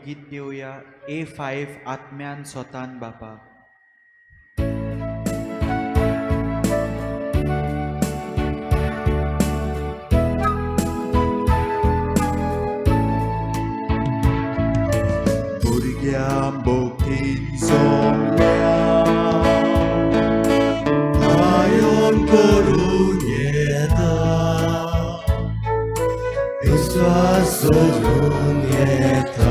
गीत देऊया A5 आत्म्यान स्वतान बापा. भुरग्यां बोगतीन सोमल्या आयोन करून येता विश्वास सोडून येता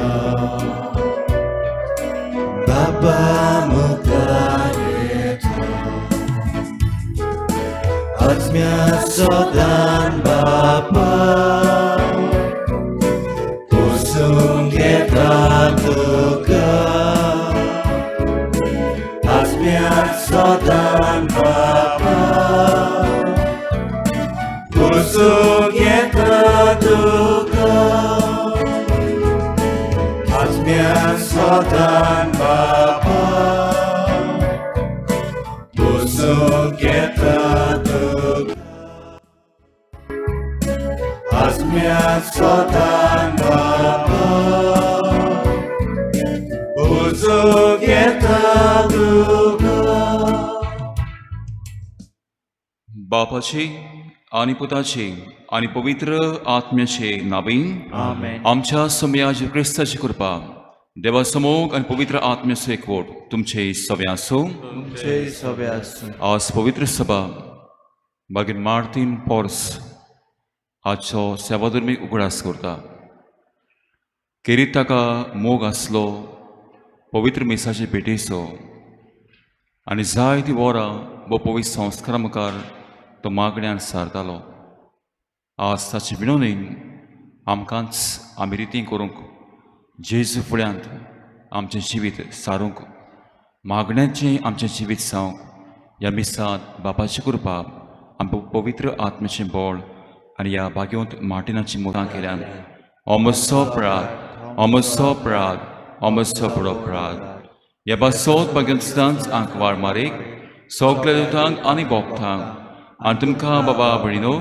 बाबा मुखार येता आत्म्यान स्वतान बापा पुसून घेता तुका आत्म्यान स्वतान बापा पुसून घेता तुका आत्म्यान स्वतान बापा पुसून घेता तुका आत्म्यान स्वतान बापा पुसून घेता तुका. बापाचे आणि पुताचे आणि पवित्र आत्म्याचे नावे आमेन. आमच्या समयाची क्रिस्ताची कृपा देवासमोग आणि पवित्र आत्म्याचे एकवट तुमचे सवे असो. तुमचे सवे आसूं. आज पवित्र सभा मागीर मार्तीन पॉर्स आजचो सेवाधर्मीक उगडास करता. खेरीत ताका मोग आसलो पवित्र मेसाचे भेटेचो आनी जायतीं वरां वो पवित्र संस्कारा मुखार तो मागण्यान सारतालो. आज ताचे विनोदीन आमकांच आमी रिती करूंक जेजू फुड्यांत आमचें जिवीत सारूंक मागण्याचें आमचें जिवीत जावंक ह्या मिसांत बापाची कृपा आमकां पवित्र आत्म्याचें बळ आनी ह्या भाग्यवंत मार्टिनाची मोतां केल्यान अमोसो प्राद बडो प्राद ह्या बासोत भाग्यवंतांच आंकवार मारेक सगल्या दुतांक आनी भोगतांक आनी तुमकां बाबा भयणीनो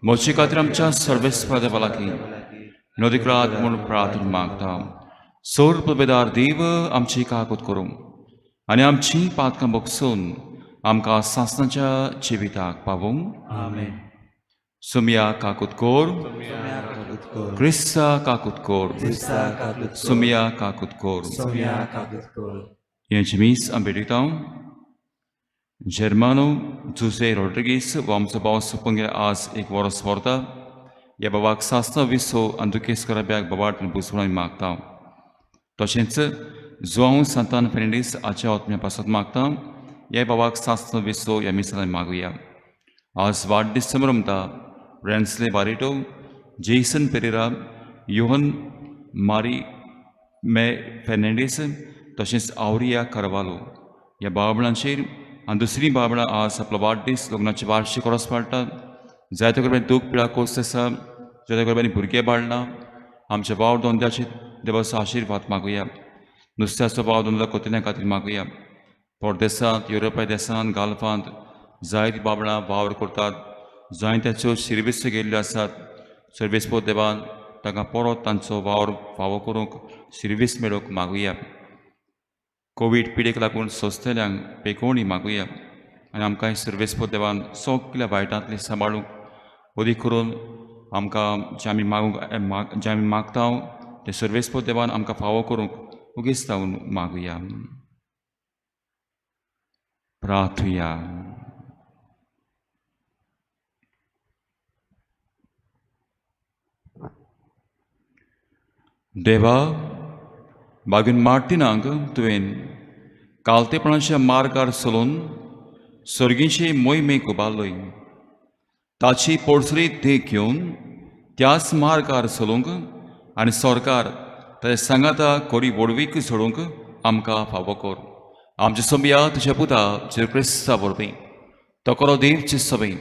म्हजे खातीर आमच्या सर्वेस्पर देवा लागीं नोदिक्रात म्हूण प्रार्थना मागता. सोर पदवेदार देव आमची काकूत करूं आनी आमची पातकां भोगसून आमकां सासणाच्या जिविताक पावूंक आमेन. सुमया काकूत कोर सोम्या काकूत कोर. क्रिस्ता काकूत कोर क्रिस्ता काकूत कोर. सुमया काकूत कोर. सोम्या काकूत कोर. हेंचे मीस आमी भेटयता. Germano José Rodrigues वो आमचो भाव सोपून गेले आज एक वर्स व्हरता. ह्या बाबाक सासणो विसो आनी दुखेस करप्याक बाबाट बुसवण मागता. तशेंच जुआंव सांतान फेर्नांडीस हाच्या आत्म्या पासत मागता. ह्या बाबाक सासणो विसो ह्या मिसांत मागुया. आज वाडदीस म्हणटा रेन्सले बारिटो जेसन पेरेरा योहन मारी मे फेर्नांडीस तशेंच आवरिया कार्वालो ह्या बाबळांचेर आनी दुसरी बाबळां आज आपलो वाडदीस लग्नाची वार्षिक ओरस पाडटात. जायते कडल्यान दूख पिळा कोस आसा, जायते कडल्यान भुरगे बाळना. आमच्या भाव दोंद्याचे देवाचो आशिर्वाद मागुया. नुस्त्याचो भाव दोंदा कोतिल्या खातीर मागुया. परदेसांत युरोपा देशांत गाल्फांत जायतीं बाबळां वावर करतात. जायत्याच्यो शिरविस्तो गेल्ल्यो आसात. सर्वेस्पो देवान तांकां परत तांचो वावर फावो करूंक शिरविस्त मेळोवंक मागुया. कोवीड पिडेक लागून सोंसतल्यांक पेकोवणी मागुया आनी आमकां सर्वेस्पो देवान सगल्या वायटांतली सांबाळूंक ओदी करून आमकां जें आमी मागता तें सर्वेस्पो देवान आमकां फावो करूंक उगीच जावन मागुया. प्रार्थुया. देवा बागून मार्टिनाक तुवें कालतेपणाच्या मार्गार चलून सर्गीचे मोहिमेक उबारलोय. ताची पोरसुरी देख घेवन त्याच मार्गार चलूंक आनी सरकार ताच्या सांगाता कोरी वडवीक सोडूंक आमकां फावो कर. आमच्या सोमया तुज्या पुता जेजू क्रिस्ता वरवीं तोकरो देवचे सभेन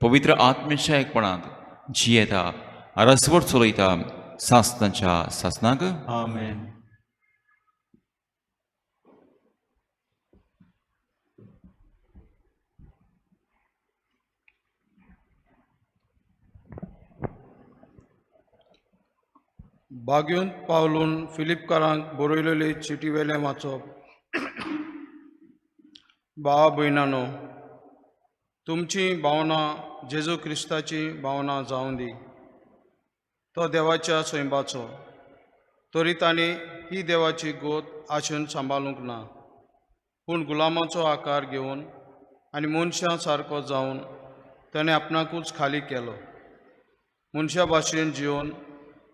पवित्र आत्म्याच्या एकपणांत जियेता रसवट चलयता सासणाच्या सासणाक. आमेन. बागेंत पावलून फिलिपकारांक बरयलेली चिटी वेलें वाचप. भावा भयणानो, तुमची भावना जेजू क्रिस्ताची भावना जावं दी. तो देवाच्या स्वयंभाचो, तरी तांणी ही देवाची गोत आशेन सांबाळूंक ना, पूण गुलामाचो आकार घेवन आनी मनशां सारको जावन ताणें आपणाकूच खाली केलो. मनशा भाशेन जिवन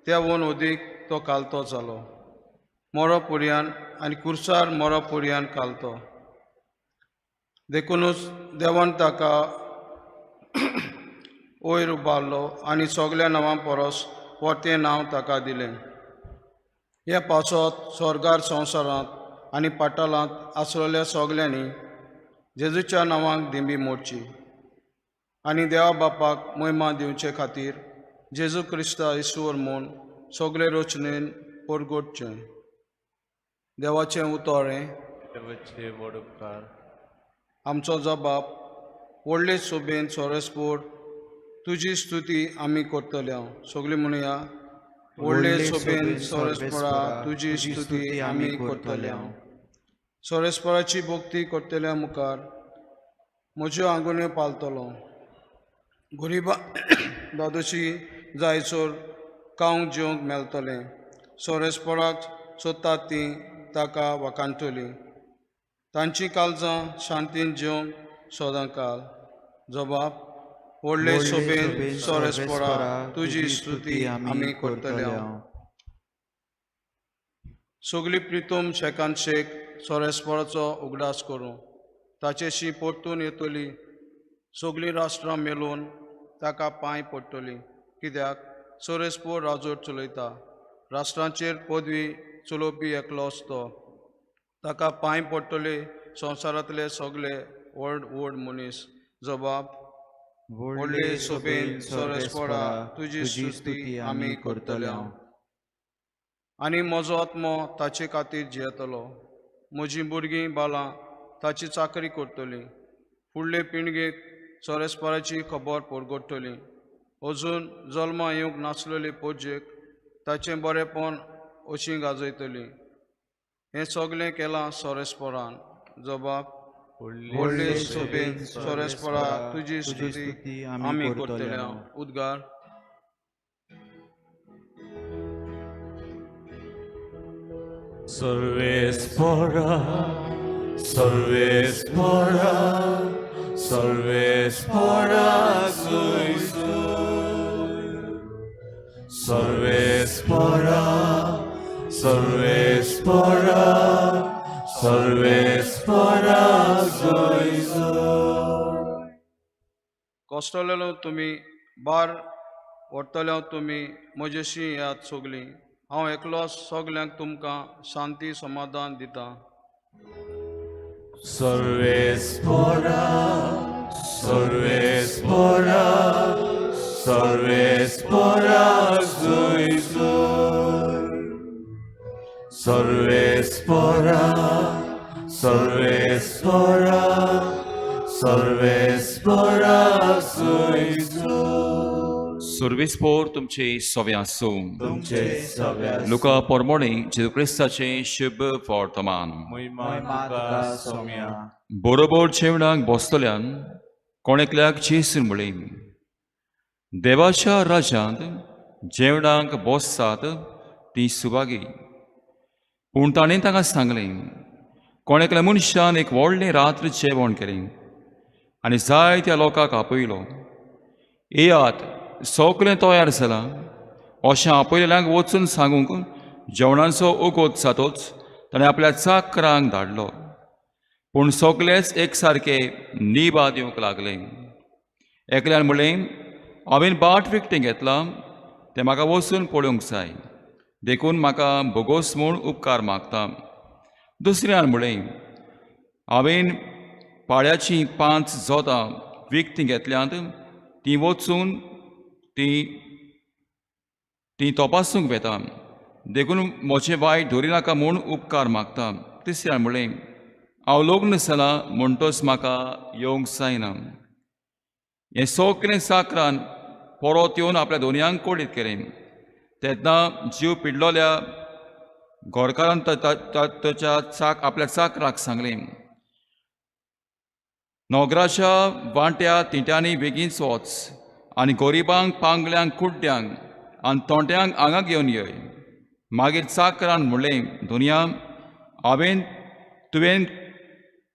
त्यावन ओदीक तो कालतो जालो, मरोपर्यान आनी कुर्सार मरोपर्यान कालतो. देखूनच देवान ताका वयर उबारलो आनी सगल्या नांवां परस परतें नांव ताका दिलें. हे पासत स्वर्गार संवसारांत आनी पातालांत आसलेल्या सगल्यांनी जेजूच्या नांवांक दिंबी मोडची आनी देवा बापाक महिमा दिवचे खातीर जेजू क्रिस्ता येसूवर म्हूण सगळे रचनेन परगटचें. देवाचें उतोरें. देवाचे व्हड उपकार. आमचो जबाब. व्हडले सोबेन सोरेस्पोर तुजी स्तुती आमी करतल्या. सगळीं म्हणया, व्हडले सोबेन सोरेस्पोरा तुजी स्तुती आमी करतल्या. सोरेस्पोराची भक्ती करतल्या मुखार म्हज्यो आंगुण्यो पालतलो. गरिबा दादोशी जायसर कावंक जेवंक मेळटलें. सोरेस्पोराक सोदतात तीं ताका वाखाणटलीं. तांची काळजां शांतीन जेवंक सोदां काल. जबाब. व्हडले सोबेन सोरेस्पोरा तुजी स्तुती आमी करतल्या. सगळी प्रितम शेकान शेक सोरेस्पोराचो उगडास करूं. ताचेशी परतून येतली. सगळीं राष्ट्रां मेळून ताका पांय पडटलीं. कित्याक सोरेस्पोर राजवट चलयता. राष्ट्रांचेर पदवी चलोवपी एकलोच तो. ताका पांय पडटले संवसारांतले सगळे व्हड व्हड मनीस. जबाब. व्हडले सोबेन सोरेस्पोरा तुजी स्तुती आमी करतल्या. आनी म्हजो आत्मो ताचे खातीर जियेतलो. म्हजीं भुरगीं बालां ताची चाकरी करतलीं. फुडले पिळगेक सोरेस्पोराची खबर परगटतली. अजून जल्मा येवंक नासलेले पोरजेक ताचें बरेंपण अशीं गाजयतली. हें सगलें केलां सोरेस्पोरान. जबाब. व्हडले सोबेन सोरेस्पोरा तुजी स्तुती आमी करतल्या. उद्गार. सर्वेस्पोरा, सर्वेस्पोरा, सर्वेस्पोरा सर्वेस्पोरा, सर्वेस्पोरा, सर्वेस्पोरा कोस्टलेलो तुमी बार व्हरतल्या तुमी म्हजेशी याद सगलीं. हांव एकलो सगल्यांक तुमकां शांती समाधान दिता. सर्वेस्पोरा, सर्वेस्पोरा, सर्वेस्पोरा सर्वेस्पोरा, सर्वेस्पोरा, सर्वेस्पोरा सर्वेस्पोर तुमचे सवे आसूं. तुमचे सव्या लुका पोरमोणी जेजू क्रिस्ताचे शुभ वर्तमान. महिमा सौम्या. बरोबर जेवणाक बसतल्यान कोणेकल्याक जेसून म्हळें, देवाच्या राज्यांत जेवणाक बसतात ती सुवागी. पूण ताणें ताका सांगलें, कोणेकल्या मनशान एक व्हडलें रात्र जेवण केलें आनी जायत्या लोकांक आपयलो. येयात, सगलें तयार जालां अशें आपयलेल्यांक वचून सांगूंक जेवणाचो ओगोत जातोच ताणें आपल्या चाकरांक धाडलो. पूण सगळेच एक सारके निबाद येवंक लागले. एकल्यान म्हणलें, हांवें बाट विकतें घेतलां तें म्हाका वचून पळोवंक जाय, देखून म्हाका बोगोस म्हूण उपकार मागता. दुसऱ्यान म्हणलें, हांवें पाळ्याचीं 5 जोतां विकतीं घेतल्यांत, तीं वचून ती तपासूंक वेता, देखून म्हजें वायट धरी नाका म्हूण उपकार मागता. तिसऱ्यान म्हणलें, हांव लग्न जालां म्हणटच म्हाका येवंक जायना. हें सगलें साकरान परत येवन आपल्या दोनयांक कोडीत केलें. तेन्ना जीव पिड्डलोल्या गोरकारान ताच्या चाक आपल्या चाकराक सांगलें, नोगराच्या वांट्या तिट्यांनी बेगीनच वच आनी गोरिबांक, पांगल्यांक, कुड्ड्यांक आनी तोंट्यांक हांगा घेवन येय. मागीर चाकरान म्हणलें, दुनिया तुवें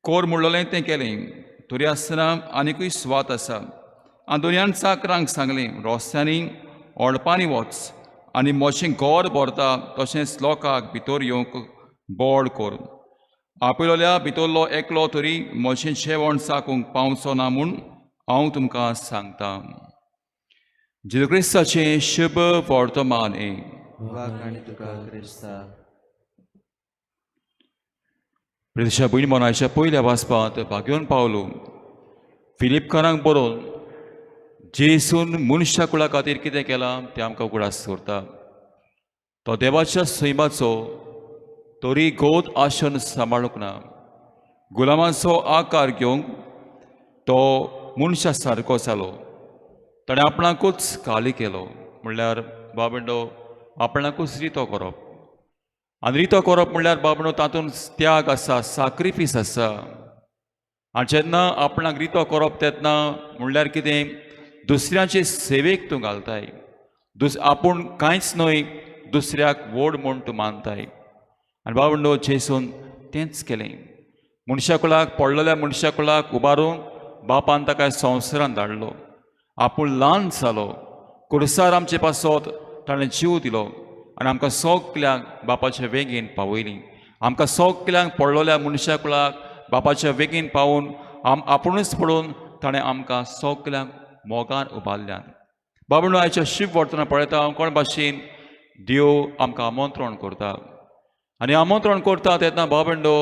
कोर म्हणलोलें तें केलें. तुरी आसतना आनिकूय स्वात आसा. आनी दुनियान चाकरांक सांगलें, रोस्त्यांनी ओडपांनी वच आनी मोशें गोर भरता तशेंच लोकांक भितर येवंक बोड कोर. आपयलोल्या भितरलो एकलो तरी मोशें जेवण चाकूंक पावचो ना म्हूण हांव तुमकां सांगतां. जेजू क्रिस्ताचें शुभ वर्तमान वाखाणी तुका क्रिस्ता. प्रदेशा भयणी मोनाच्या पयल्या वाचपांत भाग्योन पावलो. फिलिपकारांक बरोवन जेसून मनशा कुळा खातीर कितें केलां तें आमकां उगडास करता. तो देवाच्या सैमाचो तरी गोद आशन सांबाळूंक ना. गुलामाचो आकार घेवंक तो मनशा सारको जालो. ताणें आपणाकूच खाली केलो. म्हणल्यार बाबंडो आपणाकूच रितो करप. आनी रितो करप म्हणल्यार बाबंडो तातूंत त्याग आसा, सॅक्रिफीस आसा. आनी जेन्ना आपणाक रितो करप तेन्ना म्हणल्यार कितें, दुसऱ्याचे सेवेक तूं घालताय. आपूण कांयच न्हय, दुसऱ्याक व्हड म्हूण तूं मानताय. आनी बाबंडो जेसून तेंच केलें. मनशा कुळाक, पडलेल्या मनशा कुळाक उबारून बापान ताका संवसारांत धाडलो. आपूण ल्हान जालो, कुडसार आमचे पासत ताणें जीव दिलो आनी आमकां सगल्यांक बापाच्या वेगीन पावयलीं. आमकां सगल्यांक पडलेल्या मनशा कुळाक बापाच्या वेगीन पावून आपुणूच पडून ताणें आमकां सगल्यांक मोगान उबारल्यान. बाबंडो आयच्या शुभ वर्तना पळयता हांव कोण भाशेन देव आमकां आमंत्रण करता. आनी आमंत्रण करता तेन्ना बाबंडो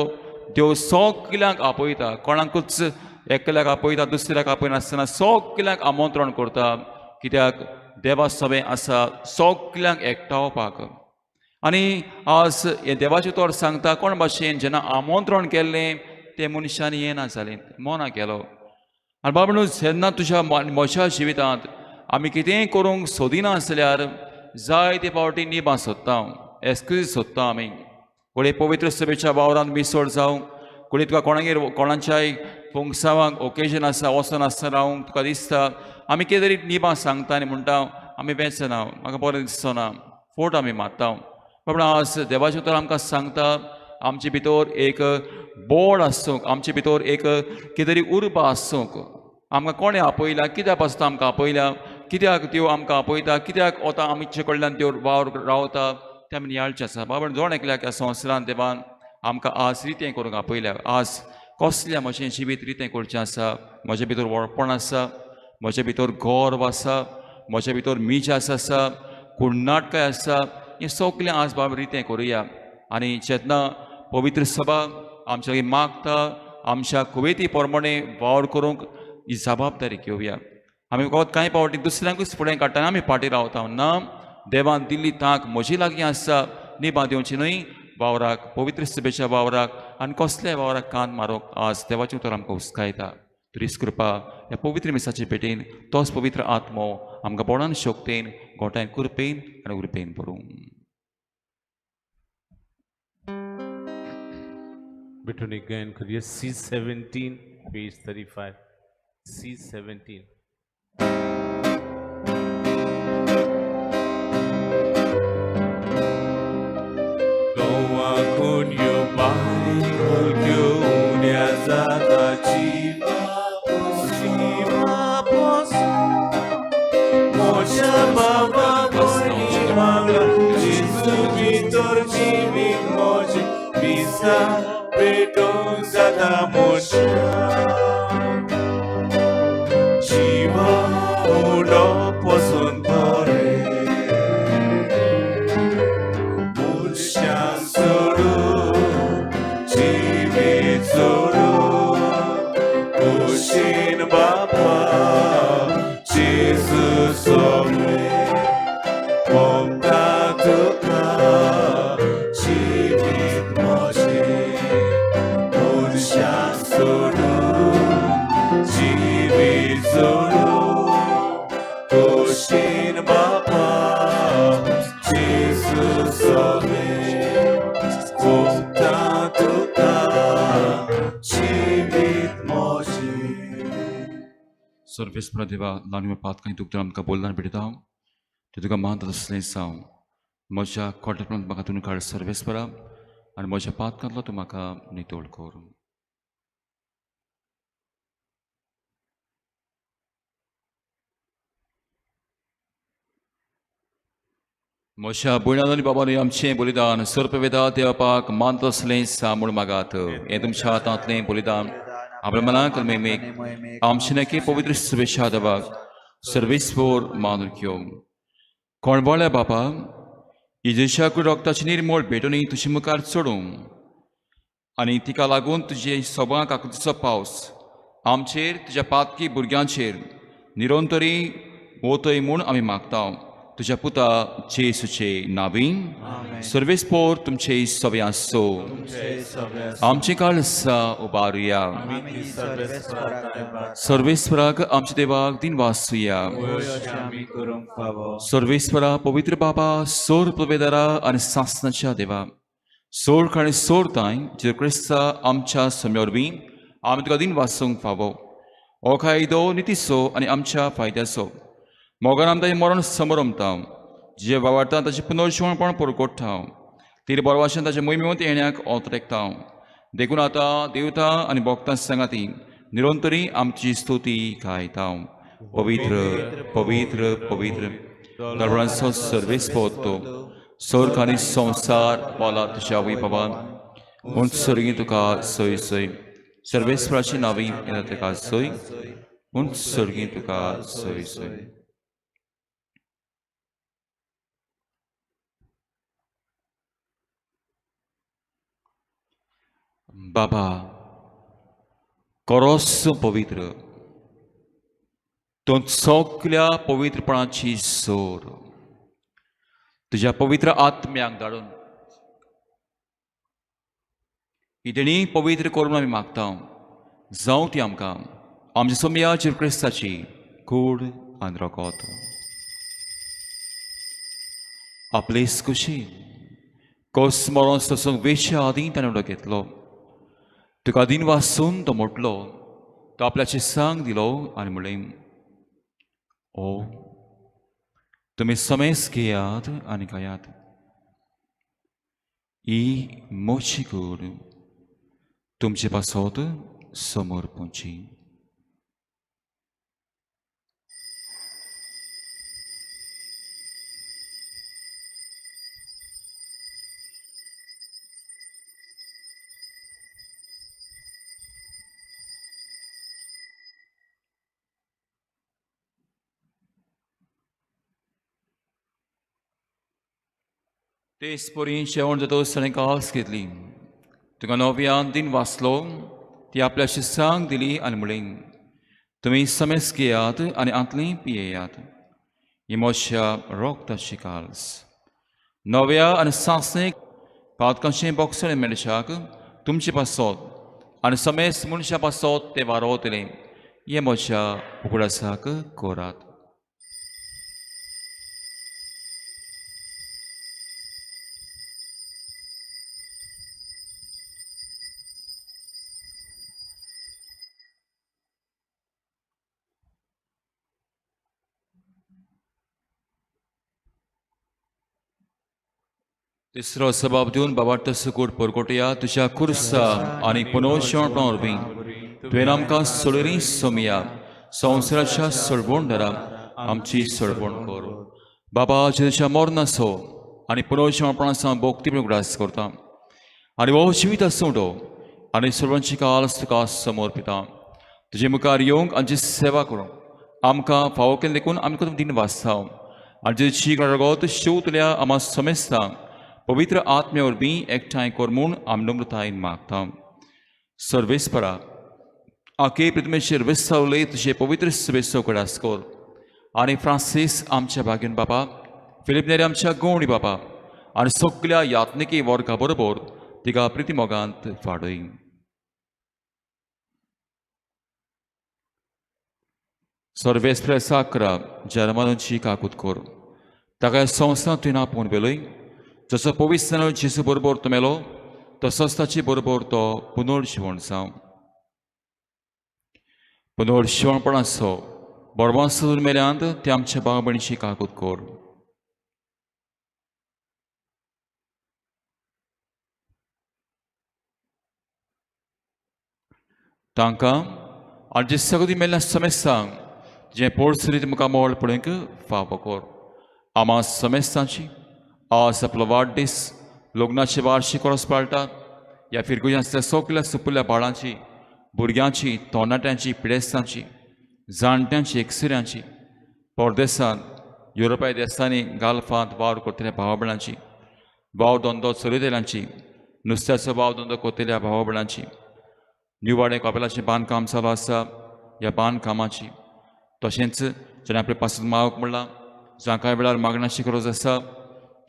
देव सगल्यांक आपयता. कोणाकूच एकल्याक आपयता, दुसऱ्याक आपयनासतना सगल्यांक आमंत्रण करता. कित्याक देवा सवें आसा सगल्यांक एकठावपाक. आनी आज हे देवाचे तोर सांगता कोण भाशेन जेन्ना आमंत्रण केल्लें तें मनशांनी येना जालें, मोना केलो. आनी बाबंडो जेन्ना तुज्या म्हज्या जिवितांत आमी कितेंय करूंक सोदिना जाल्यार जायते फावटी निबां सोदता, एक्सक्यूज सोदता आमी. कोणी पवित्र सभेच्या वावरांत मिसळ जावं, कोणी तुका कोणाच्याय फंक्सावांक ओकेजन आसा वचून आसतना रावंक तुका दिसता, आमी कितें तरी निबां सांगता आनी म्हणटा आमी बेचना, म्हाका बरें दिसना, फोट आमी मारता. पण आज देवाचे उतर आमकां सांगता आमचे भितर एक बोड आसूंक, आमचे भितर एक कितें तरी उर्बा आसूंक. आमकां कोणें आपयला, कित्याक पासता आमकां आपयल्या, कित्याक त्यो आमकां आपयता, कित्याक वता आमचे कडल्यान त्यो वावर रावता तें आमी नियाळचें आसा. बाबा जोण एकल्याक ह्या संवसारांत देवान आमकां आज रितें करूंक आपयल्या. आज कसल्या म्हजें जिवीत रितें करचें आसा, म्हजे भितर वळपण आसा, म्हजे भितर गर्व आसा, म्हजे भितर मिजास आसा, कुडनाटकाय आसा, हें सगलें आज बाबा रितें करुया. आनी जेन्ना पवित्र सभा आमच्या लागीं मागता, आमच्या कुवेती प्रमाणे वावर करूंक ही जबाबदारी घेवया. आमी कांय फावटी दुसऱ्यांकूच फुडें काडटा आनी आमी फाटीं रावता. ना, देवान दिल्ली तांक म्हजे लागीं आसा, निबां दिवची न्हय वावराक, पवित्र सभेच्या वावराक आनी कसल्याय वावराक कान मारूंक आज देवाचें उतर आमकां हुस्कायता. तुरीच कृपा ह्या पवित्र मिसाचे भेटेन तोच पवित्र आत्मो आमकां बोडान शोकतेन गोठायन कुरपेन आनी उरपेन भरूं. Between again, could you C17, page 35. C17. Doa kunyo Bible kunya zata jiva posa Mocha baba boni mangla Jesu vitor jivik moje bisa Bedong zata mocha Jiva ulo posun pare Musyang suru Jivit suru Kushin Bapa Jesus sobre Pomta tuka Jivit moje Musyang suru सर्वेस्परा देवा ल्हान पातकांय तुका आमकां बोलना बिडता ते तुका मानता तसलें जावं म्हज्या खोटेपणांत म्हाका तुमी काड सर्वेस्परा आनी म्हज्या पातकांतलो तूं म्हाका नितोळ कर. म्हज्या भयणां आनी बाबांनी आमचें बलिदान सर्पवेदा देवापाक मानता तसलें सा म्हूण मागात. हें तुमच्या हातांतलें बलिदान आपल्या मनाक मेमेक आमचे नके पवित्र सुवेशा देवाक सर्वेस्वर मानून घेवंक. कोणबोळ्या बापा इजेच्या रक्ताची निर्मळ भेटोनी तुजे मुखार चडूंक आनी तिका लागून तुजे सभां काकुतीचो पावस आमचेर तुज्या पातकी भुरग्यांचेर निरंतरी वतय म्हूण आमी मागता. तुज्या पुता जेसूचे नांवीं सर्वेस्पोर तुमचे सवे आसो. आमचे काळ आसा उबारुया. सर्वेस्वराक आमच्या देवाक दिन वासूया. सर्वेस्वरा पवित्र बाबा सोर प्रवेदारा आनी सासनाच्या देवा सोर आनी सोर ताय जे क्रिस्ता आमच्या समयोरबी आमी तुका दिन वासूंक फावो. हो कायदो नितीसो आनी आमच्या फायद्याचो मोगान आम ताचें मरण समरमता जे वावरता ताचें पुनर्जीवणपण परगोडटा. तिर बरवाशेन ताच्या मोहिमेवंत येण्याक ओतरेकता. देखून आतां देवता आनी भक्तां सांगाती निरंतरी आमची स्तुती गायता. पवित्र पवित्र पवित्र दरबारांचो सर्वेस्पोर तो स्वर्ग आनी संवसार पावला तुज्या वैभवान म्हूण सर्गी तुका सय सय. सर्वेस्पराची नांवीं येता ताका सय म्हूण सर्गी तुका सय सय. बाबा कोरोस पवित्र तो सगल्या पवित्रपणाची सोर तुज्या पवित्र आत्म्याक धाडून इदेणी पवित्र करून आमी मागता. जावं ती आमकां आमच्या सोम्याचेर क्रिस्ताची कूड आनी रगत आपलेच कुशीन कोस मरण सोसूंक वेच्या आदीं ताणें उडो घेतलो. तुका दिन वासून तो मोटलो तो आपल्याचे सांग दिलो आनी म्हणलें ओ तुमी समेस घेयात आनी खायात. ही मोची कूड तुमचे पासत समोर पोंची. तेच पोरी जेवण जाता ताणें कास घेतली. तुका नव्यान दिन वाचलो ती आपल्या शिस्सांक दिली आनी म्हणलें तुमी समेस घेयात आनी आंतलीं पियेयात. ही म्हज्या रोगताची काल्स. नव्या आनी सासणेक पातकांचें बॉक्सर मेळशाक तुमचे पासत आनी समेस मनशा पासत ते वारोतलें हें म्हज्या उगडासाक कोरात. तिसरो सबाब दिवन बाबार्थ सुकूट परकोटया तुज्या कुर्सा आनी पुनर्जीवणपणा वरवीं तुवें आमकां सोडरी सोमिया संवसाराच्या सडवणदारा आमची सडवण कर. बाबा जेच्या मरणाचो आनी पुनर्जीवणपणाचो भोक्ती उगडास करता आनी हो जिवीत आसूं आनी सर्वांची काल तुका समर्पिता. तुजे मुखार येवंक आमची सेवा करूंक आमकां फावो केलें देखून आमकां दिन वाचता आनी जेची रगत शिवतल्या आमा समेस्ता पवित्र आत्म्या वरवीं एकठांय कर म्हूण आमी नम्रतायेन मागता. सर्वेस्परा आखे पृथ्वीचेर विस्तावले तुजे पवित्र सुबेसो कडास कर आनी फ्रांसीस आमच्या भाग्यन बाबा फिलिप नेरी आमच्या गवणी बाबा आनी सगल्या यात्निकी वर्गा बरोबर तिका प्रिती मोगांत वाडय. सर्वेस्प्र साकरा जर्मानची काकूत कर ताका संवसार तुवें आपोवन वेलय. जसो पवित्र जेजू बरोबर तो मेलो तसोच ताचे बरोबर तो पुनर्जीवण जावं. पुनर्जीवणपणाचो बोरबासूर मेल्यांत ते आमच्या भाव भयणीची काकूत कोर. तांकां आमचे सगळी मेल्ल्या समेस्तांक जे पोरसुरीत मुखार मोळ पडूंक फावो कोर. आमा समेस्तांची आज आपलो वाडदीस लग्नाची वार्षिक वरस पाळटात. ह्या फिरगुजांतल्या सगळ्या सुपुल्या बाळांची, भुरग्यांची, तरणाट्यांची, पिडेस्तांची, जाणट्यांची, एकसुऱ्यांची, परदेसांत युरोपाय देशांनी गाल्फांत वावर करतल्या भावा भयणांची, भाव धंदो चलयतेल्यांची, नुस्त्याचो भाव धंदो करतल्या भावा भयणांची, निवाडे कपेलाचें बांदकाम चालू आसा ह्या बांदकामाची, तशेंच जेणे आपले पासून मागोवंक म्हणलां, जां कांय वेळार मागणाची गरज आसा,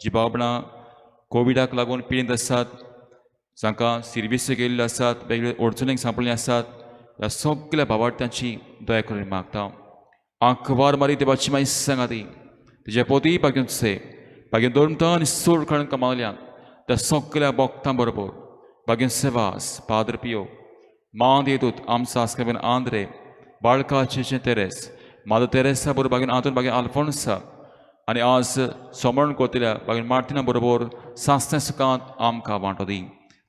जीं भाव भयणां कोविडाक लागून पिडीत आसात, जांकां सिरबीस गेल्ल्यो आसात, वेगवेगळ्या अडचणींक सांपळिल्लीं आसात, ह्या सगळ्या भावार्थ्यांची दया करून मागता. आंखवार मारी देवाची मागीर सांगाती तेजे पोती बागेंचे बागेन दोरमता आनी सोड काडून कमावल्यान त्या सगळ्या भक्तां बरोबर बागेन सेवास, पाद्र पियो, मांद येतूत आमचा आस्कबेन आंद्रे, बाळका चेचे तेरेस, मादर तेरेसा बरोबर बागेन आतून बागेन आल्फोन्सा आनी आज समरण करतल्या बागेन मार्टिना बरोबर सासत्या सुखांत आमकां वांटो दी.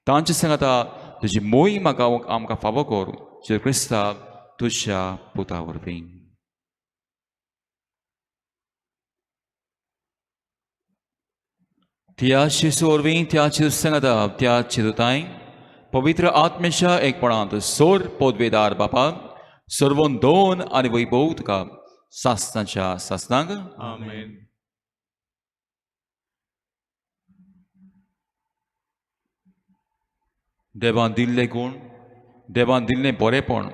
तांचे सांगता तुजी मोही म्हाका आमकां फावो कर, जेजू क्रिस्ता तुज्या पुता वरवीं. त्या शिशू वरवीं त्या चिजू सांगता त्या चिजूताय पवित्र आत्मेच्या एकपणांत सोर पदवेदार बापाक सर्वोन दोन आनी वैभव तुका सासनाच्या सासनांक आमेन. देवान दिल्ले गुण, देवान दिल्लें बरेपण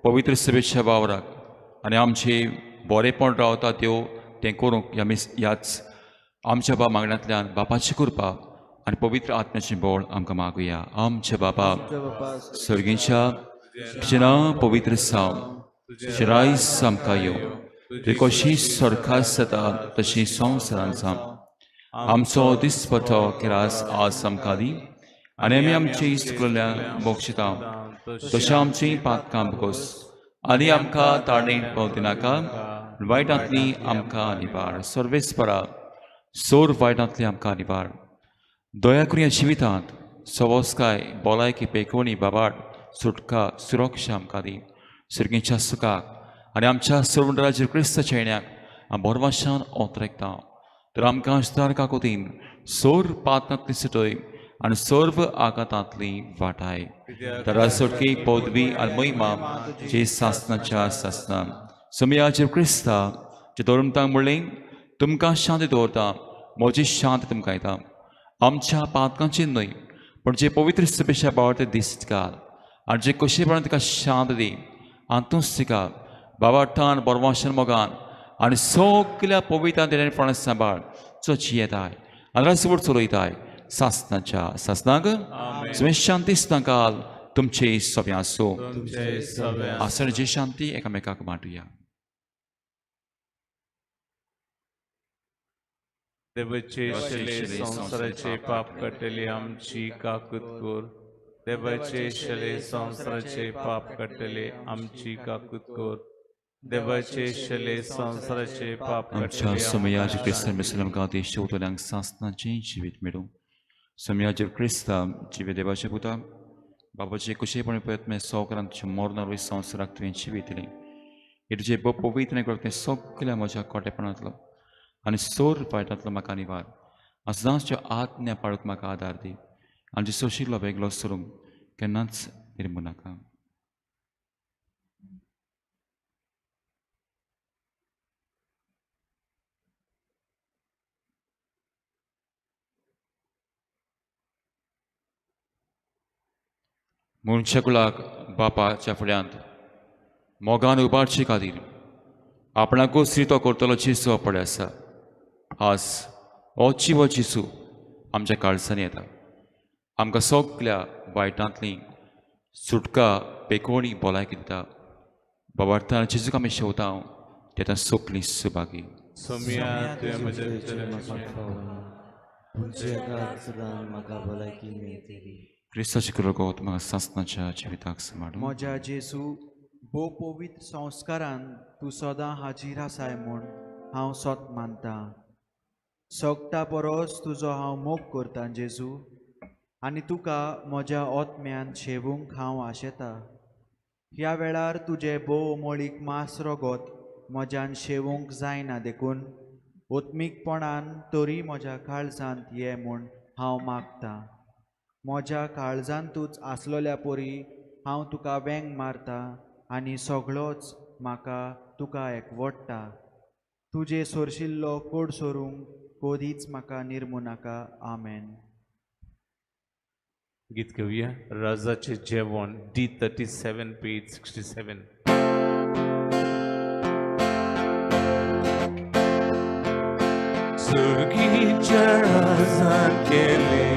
पवित्र सभेच्या वावराक आनी आमचे बरेपण रावता त्यो तें करूंक ह्याच आमच्या मागण्यांतल्यान बापाची कृपा आनी पवित्र आत्म्याची बोळ आमकां मागुया. आमच्या बापा सर्गीच्या शिना पवित्र साव शिरायस आमकां यो, ती कशी सरखास जाता तशी संवसारान जावं. आमचो दिसपतो किरास आज आमकां दी आनी आमी आमची इश्ट कडल्यान मोक्षिता तशें आमची पातकां बगोस आनी आमकां तारणेंत पावती नाका, वायटांतली आमकां निवार. सर्वेस्परा सोर वायटांतली आमकां निवार. दया करून ह्या जिवितांत सवस्काय, भलायकी, पेकोवणी, बाबाड, सुटका, सुरक्षा आमकां दी. सर्गीच्या सुखाक आनी आमच्या सर्वराज्य क्रिस्त चेण्याक आमी बोरवाशान ओतरेकता. तर आमकां आस्तार काकोतीन सोर पातकांतली सुटय आनी सर्व आघातांतली वाटाय. तर सोटकी पदवी आनी महिमा जे सासनाच्या सासना समयाचेर क्रिस्ता जे दोरमतांक म्हणलें तुमकां शांती दवरता, म्हजी शांती तुमकां येता. आमच्या पातकांची न्हय पण जे पवित्र सभेच्या बाबा दिश्ट घाल आनी जे कशेपणान तिका शांत दी. हातूंच तिका बाबाठान बोरवाशान मोगान आनी सगळ्या पवित्र देणेपणान सांबाळ चोची येताय आनी रसवड चलयताय सासनाच्या सासनाक तुवें शांती घाल तुमचे सभे आसो. आसणची शांती एकामेकाक वांटुया. देवाचे शले संसाराचे पाप कटले आमची काकूत कोर. देवाचे शले संसाराचे पाप कटले आमची काकूत कोर. देवाचे शले संसाराचे पाप आमच्या समयाचे क्रिस्तान मिसलम गादी शेवटल्यांक सासनाचें जिवीत मेळूं. समयाचेर क्रिस्ता जिवे देवाचे पुता बाबाचे कुशेपणे प्रयत्न सौकरान तुझे मोरनार संवसाराक तुवें जिवीत दिलें. हे तुजें पवित्र करता तें सगळ्या म्हज्या कोटेपणांतलो आनी सोर पायटांतलो म्हाका निवार. आसदांच्यो आज्ञा पाळूंक म्हाका आदार दी आनी जे सोशिल्लो वेगळो सरूंक केन्नाच निर्मू नाका. मनशा कुळाक बापाच्या फुड्यांत मोगान उबारचे खातीर आपणाकूच रितो करतलो चिसू पडे आसा. आज हो चिवो चिसू आमच्या काळजांनी येता. आमकां सगळ्या वायटांतली सुटका, पेकोवणी, भलायकी दिता. बाबार्थान चिजूक आमी शेवता तेता सोंपली सुभागी. क्रिस्ताची कृपा म्हाका सासनाच्या जिविताक सांबाळूं. म्हज्या जेजू भोव पवित्र संस्कारान तूं सदां हाजीर आसाय म्हूण हांव सोत मानतां. सोगता परस तुजो हांव मोग करतां जेजू, आनी तुका म्हज्या ओतम्यान शेवूंक हांव आशेतां. ह्या वेळार तुजे भोव मोळीक मास रोगोत म्हज्यान शेवूंक जायना देखून ओत्मीकपणान तरी म्हज्या काळजांत ये म्हूण हांव मागतां. म्हज्या काळजांतूच आसलोल्या परी हांव तुका वेंग मारतां आनी सगळोच म्हाका तुका एकवटता. तुजे सोरशिल्लो कोड सोरूंक कोदीच म्हाका निर्मू नाका. आमेन. गीत घेऊया राजाचे जेवण D37 पेज 67. सुरगीच्या राजान केले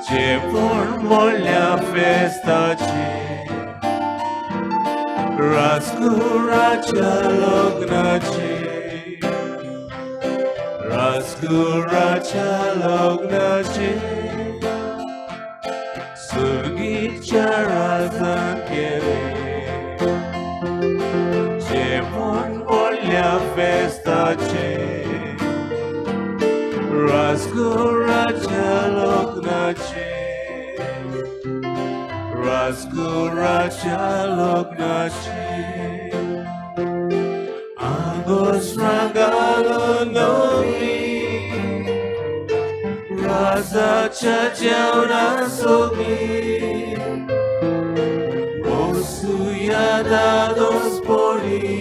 जेवण मोडल्या फेस्ताचे, राजकुराच्या लग्नाचे, राजकुराच्या लग्नाचे. सुरगीच्या राजान केले जेवण मोडल्या फेस्ताचे, राजकुराच्या लग्नाचे, राजकुराच्या लग्नाचे. आगोस रागालो नवी राजाच्या जेवणा सोबी, बसूया दादोस पोळी,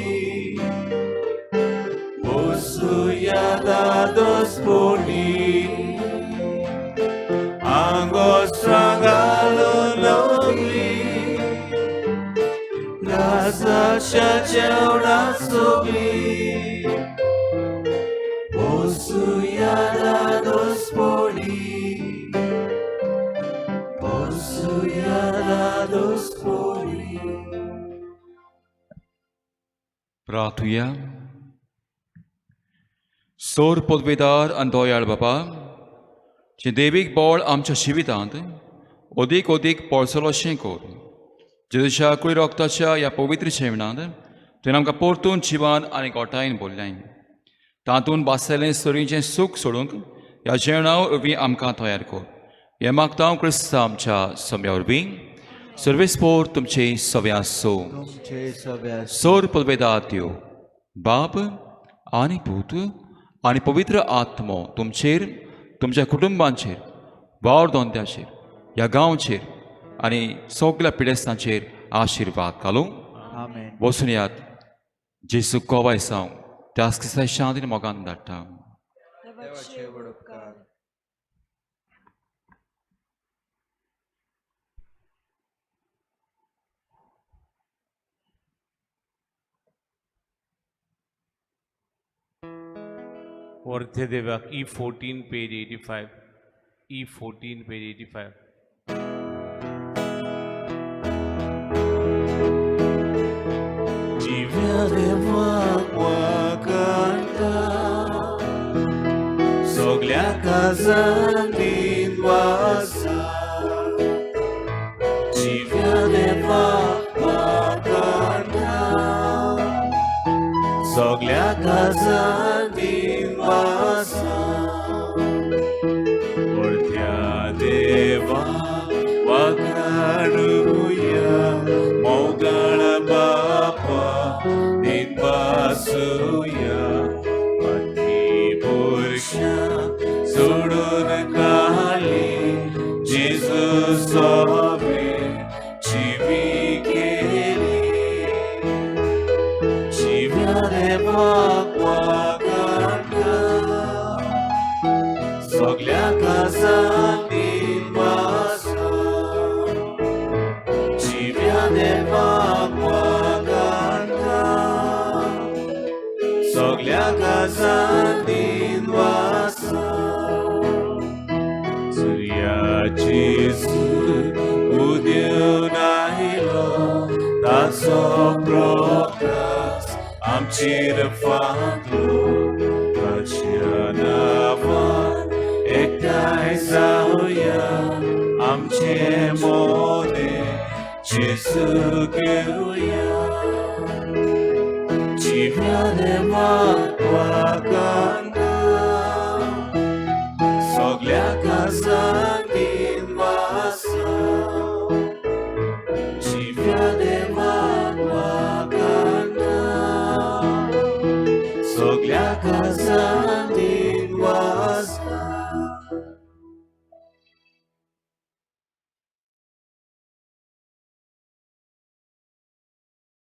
बसूया दादोस पोळी. आगोस रागालो नवी राजाच्या जेवणा सोबी, बसूया दादोस पोळी, बसूया दादोस पोळी. प्रार्थुया. सोर पदवेदार आनी दोयाळ बाबा, जे देवीक बोळ आमच्या जिवितांत ओदीक ओदीक पोळसलोशें कोर. जेजूच्या कुळी रोगताच्या ह्या पवित्र जेवणांत तुवें आमकां परतून जिवान आनी गोठायेन भरलें. तातूंत बासयलें सरीचें सूख सोडूंक ह्या जेवणा वरवीं आमकां तयार कर. हें मागता हांव क्रिस्ता आमच्या सव्या वरवीं. सर्वेस्पोर तुमचे सवे आसो. तुमचे सव्या सोर पदवेदार देव बाप आनी पूत आनी पवित्र आत्मो तुमचेर, तुमच्या कुटुंबांचेर, वावर दोंत्याचेर, ह्या गांवचेर आनी सगळ्या पिडेस्तांचेर आशिर्वाद घालूं. आमेन. बसून यात जेजू कोवाय साव त्याच क्रिस्ताच्या शांतीन मोगान धाडटा. देवाचे व्हड उपकार. वर्ध्य देवाक E14 page 85. E14 page 85. Dziwia देवाक वाकांता सगळ्या काजांनीन वासा. Dziwia देवाक वाकांता सगळ्या काजांनीन वासा. वर्ध्या देवाक वाखाणुया मोगाळ बापा दिन बासुया. माती बुरशा सोडून काली जेजू सोबे जिवी केली. जिव्या देवाक वाखाणता सगळ्या काजांनीन वासा. जिव्या देवाक वाखाणता सगळ्या काजांनीन वासा. सूर्याची सूर उदून आयलो ताचो प्रकाश आमचेर फाटलो. ताच्या नांवान एकठांय जावया आमचे मोने 예수 교야 지면의 맛과 강한